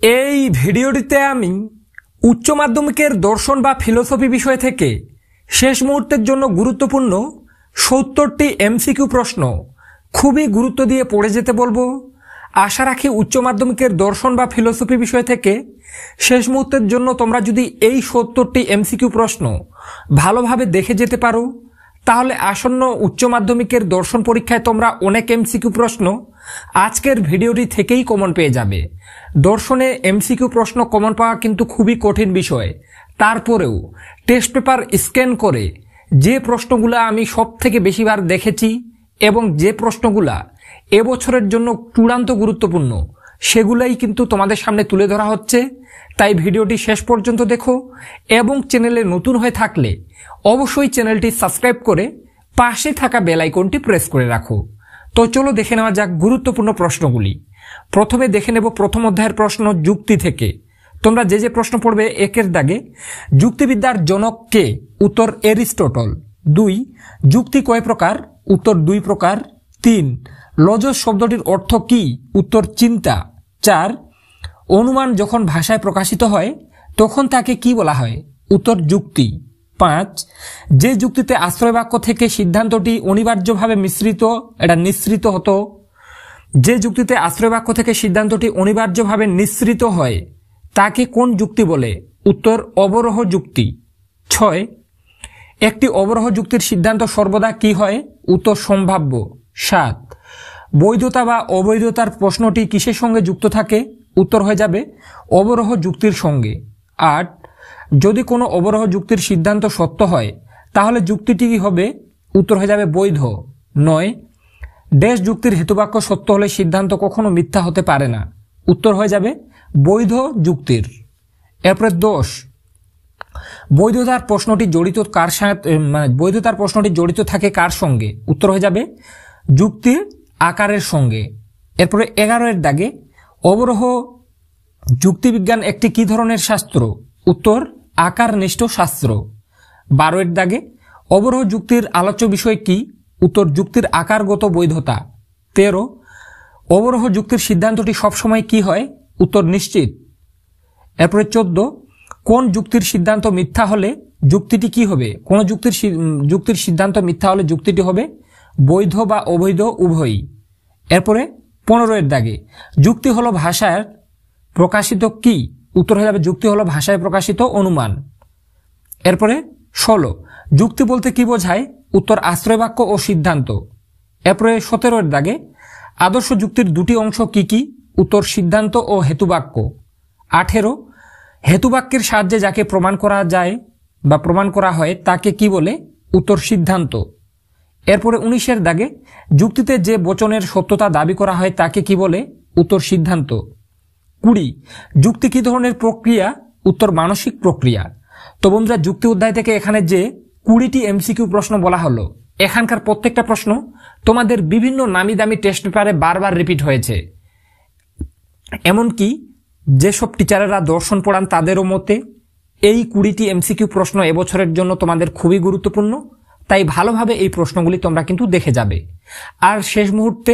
এই ভিডিওটিতে আমি উচ্চ মাধ্যমিকের দর্শন বা ফিলোসফি বিষয় থেকে শেষ মুহূর্তের জন্য গুরুত্বপূর্ণ 70টি এমসিকিউ প্রশ্ন খুবই গুরুত্ব দিয়ে পড়ে যেতে বলবো। আশা রাখি উচ্চ মাধ্যমিকের দর্শন বা ফিলোসফি বিষয় থেকে শেষ মুহূর্তের জন্য তোমরা যদি এই 70টি এমসিকিউ প্রশ্ন ভালোভাবে দেখে যেতে পারো, তাহলে আসন্ন উচ্চ মাধ্যমিকের দর্শন পরীক্ষায় তোমরা অনেক এমসিকিউ প্রশ্ন আজকের ভিডিওটি থেকেই কমন পেয়ে যাবে। দর্শনে এমসিকিউ প্রশ্ন কমন পাওয়া কিন্তু খুবই কঠিন বিষয়। তারপরেও টেস্ট পেপার স্ক্যান করে যে প্রশ্নগুলো আমি সব থেকে বেশিবার দেখেছি এবং যে প্রশ্নগুলা এবছরের জন্য চূড়ান্ত গুরুত্বপূর্ণ, সেগুলাই কিন্তু তোমাদের সামনে তুলে ধরা হচ্ছে। তাই ভিডিওটি শেষ পর্যন্ত দেখো এবং চ্যানেলে নতুন হয়ে থাকলে অবশ্যই চ্যানেলটি সাবস্ক্রাইব করে পাশে থাকা বেল আইকনটি প্রেস করে রাখো। তো চলো দেখে নেওয়া যাক গুরুত্বপূর্ণ প্রশ্নগুলি। প্রথমে দেখে নেব প্রথম অধ্যায়ের প্রশ্ন যুক্তি থেকে। তোমরা যে যে প্রশ্ন পড়বে একের দাগে, যুক্তিবিদ্যার জনক কে? উত্তর এরিস্টটল। 2. যুক্তি কয় প্রকার? উত্তর 2 প্রকার। 3. লজস শব্দটির অর্থ কি? উত্তর চিন্তা। 4. অনুমান যখন ভাষায় প্রকাশিত হয় তখন তাকে কি বলা হয়? উত্তর যুক্তি। 5. যে যুক্তিতে আশ্রয় বাক্য থেকে সিদ্ধান্তটি অনিবার্যভাবে নিঃসৃত হতো, যে যুক্তিতে আশ্রয় বাক্য থেকে সিদ্ধান্তটি অনিবার্যভাবে নিঃসৃত হয় তাকে কোন যুক্তি বলে? উত্তর অবরোহ যুক্তি। 6. একটি অবরোহ যুক্তির সিদ্ধান্ত সর্বদা কি হয়? উত্তর সম্ভাব্য। 7. বৈধতা বা অবৈধতার প্রশ্নটি কিসের সঙ্গে যুক্ত থাকে? উত্তর হয়ে যাবে অবরোহ যুক্তির সঙ্গে। 8. যদি কোনো অবরোহ যুক্তির সিদ্ধান্ত সত্য হয় তাহলে যুক্তিটি কি হবে? উত্তর হয়ে যাবে বৈধ। 9. ড্যাশ যুক্তির হেতুবাক্য সত্য হলে সিদ্ধান্ত কখনো মিথ্যা হতে পারে না। উত্তর হয়ে যাবে বৈধ যুক্তির। এরপরে 10. বৈধতার প্রশ্নটি জড়িত থাকে কার সঙ্গে? উত্তর হয়ে যাবে যুক্তির আকারের সঙ্গে। এরপরে 11 এর দাগে, অবরোহ যুক্তিবিজ্ঞান একটি কি ধরনের শাস্ত্র? উত্তর আকারনিষ্ঠ শাস্ত্র। 12 এর দাগে, অবরোহ যুক্তির আলোচ্য বিষয় কি? উত্তর যুক্তির আকারগত বৈধতা। 13. অবরোহ যুক্তির সিদ্ধান্তটি সবসময় কি হয়? উত্তর নিশ্চিত। এরপরে 14. কোন যুক্তির সিদ্ধান্ত মিথ্যা হলে যুক্তিটি কি হবে? কোন যুক্তির সিদ্ধান্ত মিথ্যা হলে যুক্তিটি হবে বৈধ বা অবৈধ উভয়ই। এরপরে 15 এর দাগে, যুক্তি হলো ভাষায় প্রকাশিত কি? উত্তর হয়ে যাবে যুক্তি হলো ভাষায় প্রকাশিত অনুমান। এরপরে 16. যুক্তি বলতে কি বোঝায়? উত্তর আশ্রয় বাক্য ও সিদ্ধান্ত। এরপরে 17 এর দাগে, আদর্শ যুক্তির দুটি অংশ কি কি? উত্তর সিদ্ধান্ত ও হেতুবাক্য। 18. হেতুবাক্যের সাহায্যে যাকে প্রমাণ করা যায় বা প্রমাণ করা হয় তাকে কি বলে? উত্তর সিদ্ধান্ত। এরপরে 19 এর দাগে, যুক্তিতে যে বচনের সত্যতা দাবি করা হয় তাকে কি বলে? উত্তর সিদ্ধান্ত। 20. যুক্তি কি ধরনের প্রক্রিয়া? উত্তর মানসিক প্রক্রিয়া। তো বন্ধুরা, যুক্তি অধ্যায় থেকে এখানে যে 20টি এমসিকিউ প্রশ্ন বলা হলো, এখানকার প্রত্যেকটা প্রশ্ন তোমাদের বিভিন্ন নামি দামি টেস্ট পেপারে বারবার রিপিট হয়েছে। এমনকি যেসব টিচারেরা দর্শন পড়ান তাদেরও মতে এই 20টি এমসিকিউ প্রশ্ন এবছরের জন্য তোমাদের খুবই গুরুত্বপূর্ণ। তাই ভালোভাবে এই প্রশ্নগুলি তোমরা কিন্তু দেখে যাবে। আর শেষ মুহূর্তে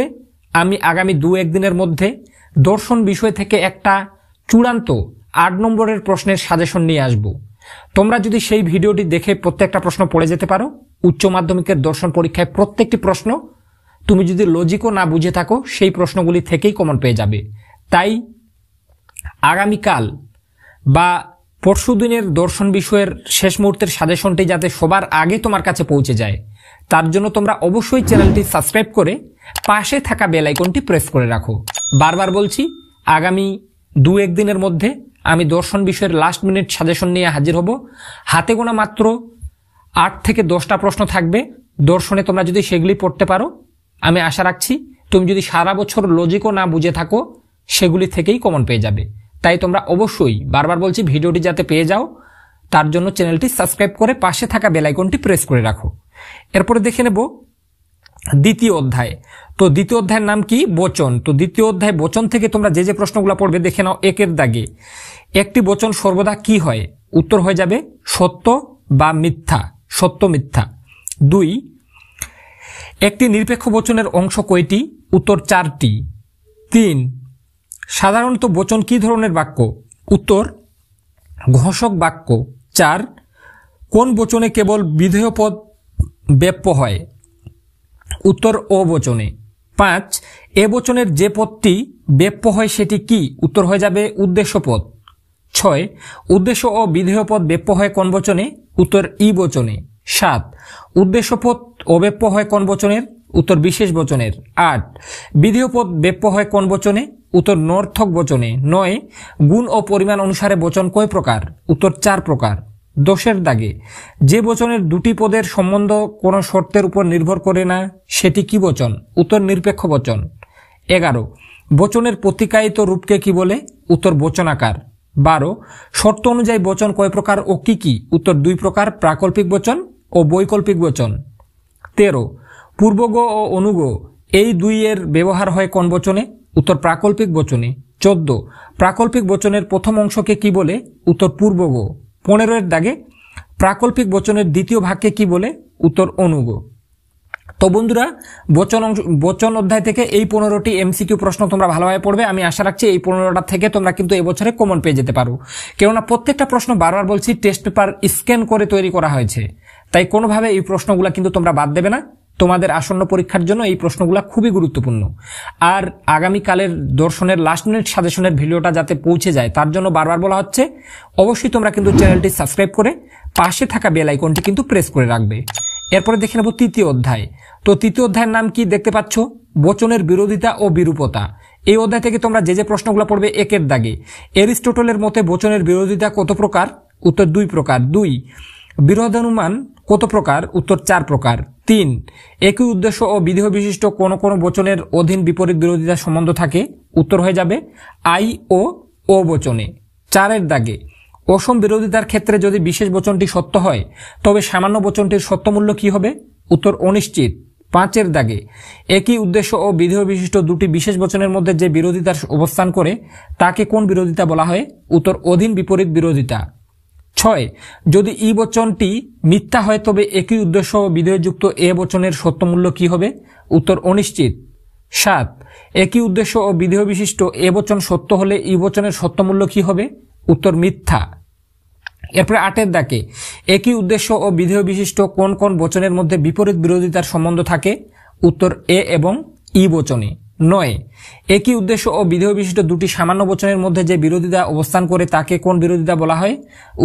আমি আগামী 2-1 দিনের মধ্যে দর্শন বিষয় থেকে একটা চূড়ান্ত 8 নম্বরের প্রশ্নের সাজেশন নিয়ে আসব। তোমরা যদি সেই ভিডিওটি দেখে প্রত্যেকটা প্রশ্ন পড়ে যেতে পারো, উচ্চ মাধ্যমিকের দর্শন পরীক্ষায় প্রত্যেকটি প্রশ্ন তুমি যদি লজিকও না বুঝে থাকো সেই প্রশ্নগুলি থেকেই কমন পেয়ে যাবে। তাই আগামীকাল বা পরশু দিনের দর্শন বিষয়ের শেষ মুহূর্তের সাজেশনটি যাতে সবার আগে তোমার কাছে পৌঁছে যায়, তার জন্য তোমরা অবশ্যই চ্যানেলটি সাবস্ক্রাইব করে পাশে থাকা বেল আইকনটি প্রেস করে রাখো। বারবার বলছি, আগামী 2-1 দিনের মধ্যে আমি দর্শন বিষয়ের লাস্ট মিনিট সাজেশন নিয়ে হাজির হব। হাতে গোনা মাত্র 8 থেকে 10টা প্রশ্ন থাকবে দর্শনে। তোমরা যদি সেগুলি পড়তে পারো, আমি আশা রাখছি তুমি যদি সারা বছর লজিকও না বুঝে থাকো সেগুলি থেকেই কমন পেয়ে যাবে। তাই তোমরা অবশ্যই, বারবার বলছি, ভিডিওটি যাতে পেয়ে যাও তার জন্য চ্যানেলটি সাবস্ক্রাইব করে পাশে থাকা বেল আইকনটি প্রেস করে রাখো। এরপরে দেখে নেব দ্বিতীয় অধ্যায়। তো দ্বিতীয় অধ্যায়ের নাম কি? বচন। তো দ্বিতীয় অধ্যায় বচন থেকে তোমরা যে যে প্রশ্নগুলো পড়বে দেখে নাও। 1 এর দাগে, একটি বচন সর্বদা কি হয়? উত্তর হয়ে যাবে সত্য বা মিথ্যা, সত্য মিথ্যা। 2. একটি নিরপেক্ষ বচনের অংশ কয়টি? উত্তর 4টি। 3. সাধারণত বচন কি ধরনের বাক্য? উত্তর ঘোষক বাক্য। 4 কোন বচনে কেবল বিধেয় পদ ব্যপ্য হয়? উত্তর ও বচনে। 5 এ বচনের যে পদটি ব্যপ্য হয় সেটি কি? উত্তর হয়ে যাবে উদ্দেশ্য পদ। 6 উদ্দেশ্য ও বিধেয় পদ ব্যপ্য হয় কোন বচনে? উত্তর ই বচনে। 7 উদ্দেশ্য পদ অব্যপ্য হয় কোন বচনের? উত্তর বিশেষ বচনের। 8 বিধেয় পদ ব্যপ্য হয় কোন বচনে? উত্তর নর্থক বচনে। 9 গুণ ও পরিমাণ অনুসারে বচন কয় প্রকার? উত্তর 4 প্রকার। 10 দাগে যে বচনের দুটি পদের সম্বন্ধ কোনো শর্তের উপর নির্ভর করে না সেটি কি বচন? উত্তর নিরপেক্ষ বচন। 11 বচনের প্রতিকায়িত রূপকে কি বলে? উত্তর বচনাকার। 12 শর্ত অনুযায়ী বচন কয় প্রকার ও কি কি? উত্তর 2 প্রকার, প্রাকল্পিক বচন ও বৈকল্পিক বচন। 13 পূর্বগ ও অনুগ এই দুই এর ব্যবহার হয় কোন বচনে? উত্তর প্রাকল্পিক বচনে। 14 প্রাকল্পিক বচনের প্রথম অংশকে কি বলে? উত্তর পূর্বগ। 15 দাগে প্রাকল্পিক বচনের দ্বিতীয় ভাগকে কি বলে? উত্তর অনুগ। তো বন্ধুরা, বচন অধ্যায় থেকে এই 15টি এমসিকিউ প্রশ্ন তোমরা ভালোভাবে পড়বে। আমি আশা রাখছি এই 15টা থেকে তোমরা কিন্তু এবছরে কমন পেয়ে যেতে পারো, কেননা প্রত্যেকটা প্রশ্ন বারবার বলছি টেস্ট পেপার স্ক্যান করে তৈরি করা হয়েছে, তাই কোনোভাবে এই প্রশ্নগুলো কিন্তু তোমরা বাদ দেবে না। তোমাদের আসন্ন পরীক্ষার জন্য এই প্রশ্নগুলো খুবই গুরুত্বপূর্ণ। আর আগামীকালের দর্শনের লাস্ট মিনিট সাজেশনের ভিডিওটা যাতে পৌঁছে যায় তার জন্য বারবার বলা হচ্ছে অবশ্যই তোমরা কিন্তু চ্যানেলটি সাবস্ক্রাইব করে পাশে থাকা বেল আইকনটি কিন্তু প্রেস করে রাখবে। এরপরে দেখে নেব তৃতীয় অধ্যায়। তো তৃতীয় অধ্যায়ের নাম কি দেখতে পাচ্ছ? বচনের বিরোধিতা ও বিরূপতা। এই অধ্যায় থেকে তোমরা যে যে প্রশ্নগুলো পড়বে 1 দাগে এরিস্টটলের মতে বচনের বিরোধিতা কত প্রকার? উত্তর 2 প্রকার। 2 বিরোধানুমান কত প্রকার? উত্তর 4 প্রকার। 3 একই উদ্দেশ্য ও বিধেয় বিশিষ্ট কোন কোন বচনের অধীন বিপরীত বিরোধিতার সম্বন্ধ থাকে? উত্তর হয়ে যাবে আই ও ও বচনে। 4 দাগে অসম বিরোধিতার ক্ষেত্রে যদি বিশেষ বচনটি সত্য হয় তবে সামান্য বচনটির সত্যমূল্য কি হবে? উত্তর অনিশ্চিত। 5 দাগে একই উদ্দেশ্য ও বিধেয় বিশিষ্ট দুটি বিশেষ বচনের মধ্যে যে বিরোধিতার অবস্থান করে তাকে কোন বিরোধিতা বলা হয়? উত্তর অধীন বিপরীত বিরোধিতা। 6 যদি ই বচনটি মিথ্যা হয় তবে একই উদ্দেশ্য ও বিধেয়যুক্ত এ বচনের সত্যমূল্য কি হবে? উত্তর অনিশ্চিত। 7 একই উদ্দেশ্য ও বিধেয় বিশিষ্ট এ বচন সত্য হলে ই বচনের সত্যমূল্য কি হবে? উত্তর মিথ্যা। এরপরে 8 দাগে একই উদ্দেশ্য ও বিধেয় বিশিষ্ট কোন কোন বচনের মধ্যে বিপরীত বিরোধিতার সম্বন্ধ থাকে? উত্তর এ এবং ই বচনে। 9 একই উদ্দেশ্য ও বিধেয় বিশিষ্ট দুটি সামান্য বচনের মধ্যে যে বিরোধিতা অবস্থান করে তাকে কোন বিরোধিতা বলা হয়?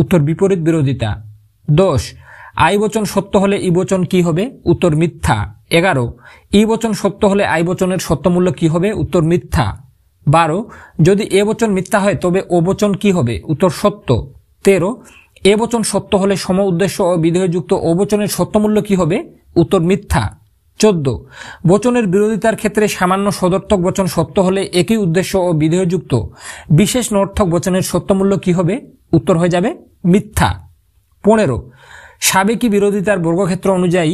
উত্তর বিপরীত বিরোধিতা। 10 আই বচন সত্য হলে ই বচন কি হবে? উত্তর মিথ্যা। 11 ই বচন সত্য হলে আই বচনের সত্যমূল্য কি হবে? উত্তর মিথ্যা। 12 যদি এ বচন মিথ্যা হয় তবে ও বচন কি হবে? উত্তর সত্য। 13 এ বচন সত্য হলে সম উদ্দেশ্য ও বিধেয়যুক্ত ও বচনের সত্যমূল্য কি হবে? উত্তর মিথ্যা। 14 বচনের বিরোধিতার ক্ষেত্রে সামান্য সদর্থক বচন সত্য হলে একই উদ্দেশ্য ও বিধেয়যুক্ত বিশেষ নর্থক বচনের সত্যমূল্য কি হবে? উত্তর হয়ে যাবে মিথ্যা। 15 সাবেকি বিরোধিতার বর্গক্ষেত্র অনুযায়ী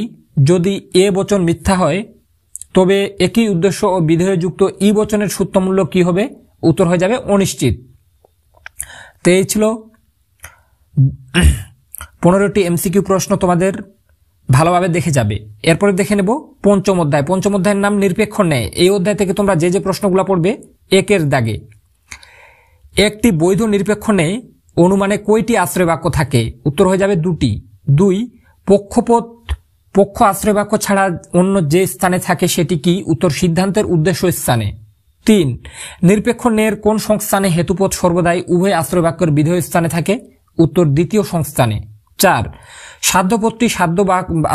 যদি এ বচন মিথ্যা হয় তবে একই উদ্দেশ্য ও বিধেয়যুক্ত ই বচনের সত্যমূল্য কি হবে? উত্তর হয়ে যাবে অনিশ্চিত। তো এই ছিল 15টি এমসিকিউ প্রশ্ন, তোমাদের ভালোভাবে দেখে যাবে। এরপরে দেখে নেব পঞ্চম অধ্যায়। পঞ্চম অধ্যায়ের নাম নিরপেক্ষ ন্যায়। এই অধ্যায় থেকে তোমরা যে যে প্রশ্নগুলো পড়বে 1 দাগে একটি বৈধ নিরপেক্ষ ন্যায় অনুমানে কয়টি আশ্রয় বাক্য থাকে? উত্তর হয়ে যাবে 2টি। 2 পক্ষ আশ্রয় বাক্য ছাড়া অন্য যে স্থানে থাকে সেটি কি? উত্তর সিদ্ধান্তের উদ্দেশ্য স্থানে। 3 নিরপেক্ষ ন্যায়ের কোন সংস্থানে হেতুপদ সর্বদাই উভয় আশ্রয় বাক্যের বিধেয় স্থানে থাকে? উত্তর দ্বিতীয় সংস্থানে। 4 সাধ্যপদটি সাধ্য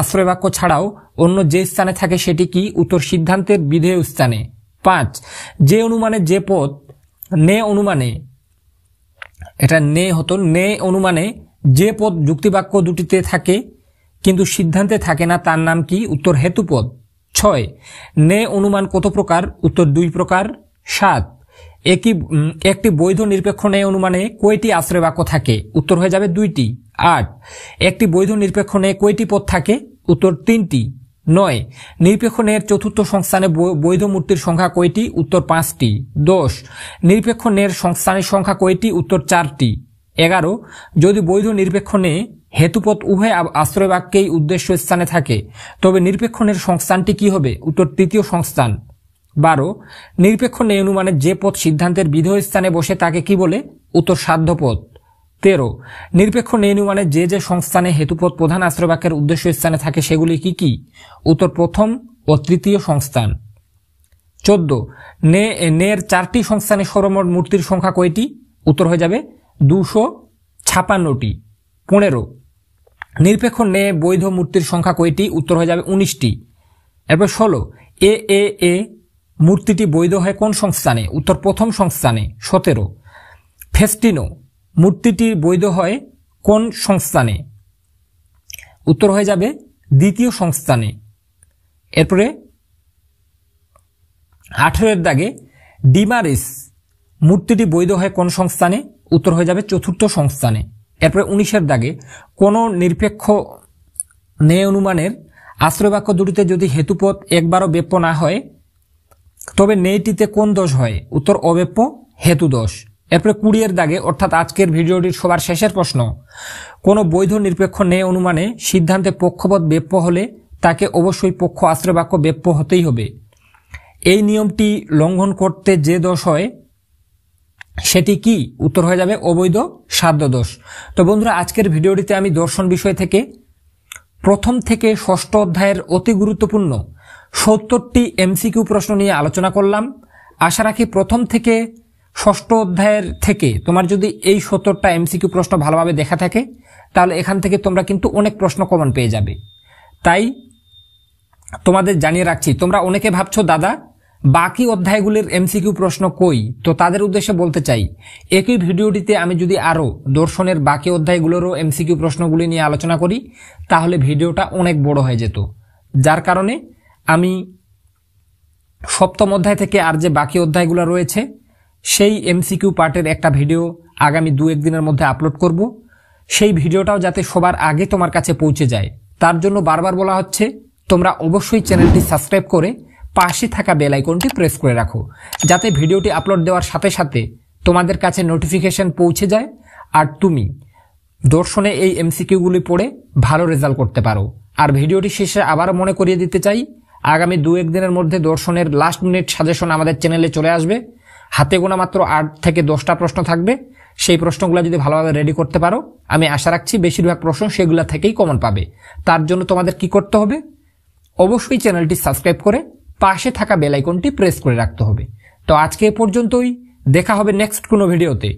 আশ্রয় বাক্য ছাড়াও অন্য যে স্থানে থাকে সেটি কি? উত্তর সিদ্ধান্তের বিধেয় স্থানে। 5 যে অনুমানে যে পদ নে অনুমানে, এটা নে হতো, নে অনুমানে যে পদ যুক্তিবাক্য দুটিতে থাকে কিন্তু সিদ্ধান্তে থাকে না তার নাম কি? উত্তর হেতুপদ। 6 নে অনুমান কত প্রকার? উত্তর 2 প্রকার। 7 একটি বৈধ নিরপেক্ষ ন্যায় অনুমানে কয়টি আশ্রয় বাক্য থাকে? উত্তর হয়ে যাবে 2টি। 8 একটি বৈধ নিরপেক্ষ ন্যায় কয়টি পদ থাকে? উত্তর 3টি। 9 নিরপেক্ষ ন্যায়ের চতুর্থ সংস্থানে বৈধ মূর্তির সংখ্যা কয়টি? উত্তর 5টি। 10 নিরপেক্ষ ন্যায়ের সংস্থানের সংখ্যা কয়টি? উত্তর 4টি। 11 যদি বৈধ নিরপেক্ষ ন্যায় হেতুপদ উভয় আশ্রয় বাক্যেই উদ্দেশ্য স্থানে থাকে তবে নিরপেক্ষ ন্যায়ের সংস্থানটি কি হবে? উত্তর তৃতীয় সংস্থান। 12 নিরপেক্ষ ন্যায় অনুমানের যে পদ সিদ্ধান্তের বিধেয় স্থানে বসে তাকে কি বলে? উত্তর সাধ্য পদ। 13 নিরপেক্ষ ন্যায় অনুমানের যে সংস্থানে হেতুপদ প্রধান আশ্রয়বাক্যের উদ্দেশ্য স্থানে থাকে সেগুলি কি কি? উত্তর প্রথম ও তৃতীয় সংস্থান। 14 ন্যায়ের 4টি সংস্থানে সর্বমোট মূর্তির সংখ্যা কয়টি? উত্তর হয়ে যাবে 256টি। 15 নিরপেক্ষ ন্যায় বৈধ মূর্তির সংখ্যা কয়টি? উত্তর হয়ে যাবে 19টি। এরপর 16 এ মূর্তিটি বৈধ হয় কোন সংস্থানে? উত্তর প্রথম সংস্থানে। 17 ফেস্টিনো মূর্তিটি বৈধ হয় কোন সংস্থানে? উত্তর হয়ে যাবে দ্বিতীয় সংস্থানে। এরপরে 18 দাগে ডিমারিস মূর্তিটি বৈধ হয় কোন সংস্থানে? উত্তর হয়ে যাবে চতুর্থ সংস্থানে। এরপরে 19 দাগে কোন নিরপেক্ষ ন্যায় অনুমানের আশ্রয়বাক্য দুটিতে যদি হেতুপদ একবারও ব্যাপ্য না হয় তবে ন্যায়টিতে কোন দোষ হয়? উত্তর অব্যাপ্য হেতু দোষ। এরপরে 20 দাগে অর্থাৎ আজকের ভিডিওটির সবার শেষের প্রশ্ন, কোন বৈধ নিরপেক্ষ ন্যায় অনুমানে সিদ্ধান্তে পক্ষপদ ব্যাপ্য হলে তাকে অবশ্যই পক্ষ আশ্রয়বাক্য ব্যাপ্য হতেই হবে। এই নিয়মটি লঙ্ঘন করতে যে দোষ হয় সেটি কি? উত্তর হয়ে যাবে অবৈধ সাধ্য দোষ। তো বন্ধুরা, আজকের ভিডিওটিতে আমি দর্শন বিষয় থেকে প্রথম থেকে ষষ্ঠ অধ্যায়ের অতি গুরুত্বপূর্ণ 70টি এমসিকিউ প্রশ্ন নিয়ে আলোচনা করলাম। আশা রাখি প্রথম থেকে ষষ্ঠ অধ্যায়ের থেকে তোমার যদি এই 70টা এমসিকিউ প্রশ্ন ভালোভাবে দেখা থাকে তাহলে এখান থেকে তোমরা কিন্তু অনেক প্রশ্ন কমন পেয়ে যাবে। তাই তোমাদের জানিয়ে রাখছি, তোমরা অনেকে ভাবছো দাদা বাকি অধ্যায়গুলির এমসিকিউ প্রশ্ন কই? তো তাদের উদ্দেশ্যে বলতে চাই, একই ভিডিওটিতে আমি যদি আরো দর্শনের বাকি অধ্যায়গুলোরও এমসিকিউ প্রশ্নগুলি নিয়ে আলোচনা করি তাহলে ভিডিওটা অনেক বড় হয়ে যেত। যার কারণে আমি সপ্তম অধ্যায় থেকে আর যে বাকি অধ্যায়গুলো রয়েছে সেই এমসিকিউ পার্টের একটা ভিডিও আগামী 2-1 দিনের মধ্যে আপলোড করব। সেই ভিডিওটাও যাতে সবার আগে তোমার কাছে পৌঁছে যায় তার জন্য বারবার বলা হচ্ছে তোমরা অবশ্যই চ্যানেলটি সাবস্ক্রাইব করে পাশে থাকা বেল আইকনটি প্রেস করে রাখো, যাতে ভিডিওটি আপলোড দেওয়ার সাথে সাথে তোমাদের কাছে নোটিফিকেশন পৌঁছে যায় আর তুমি দর্শনে এই এমসিকিউগুলি পড়ে ভালো রেজাল্ট করতে পারো। আর ভিডিওটি শেষে আবারও মনে করিয়ে দিতে চাই, আগামী 2-1 দিনের মধ্যে দর্শনের লাস্ট মিনিট সাজেশন আমাদের চ্যানেলে চলে আসবে। হাতে গোনা মাত্র 8 থেকে 10টা প্রশ্ন থাকবে। সেই প্রশ্নগুলো যদি ভালোভাবে রেডি করতে পারো আমি আশা রাখছি বেশিরভাগ প্রশ্ন সেগুলো থেকেই কমন পাবে। তার জন্য তোমাদের কি করতে হবে? অবশ্যই চ্যানেলটি সাবস্ক্রাইব করে পাশে থাকা বেল আইকনটি প্রেস করে রাখতে হবে। তো আজকে এ পর্যন্তই, দেখা হবে নেক্সট কোনো ভিডিওতে।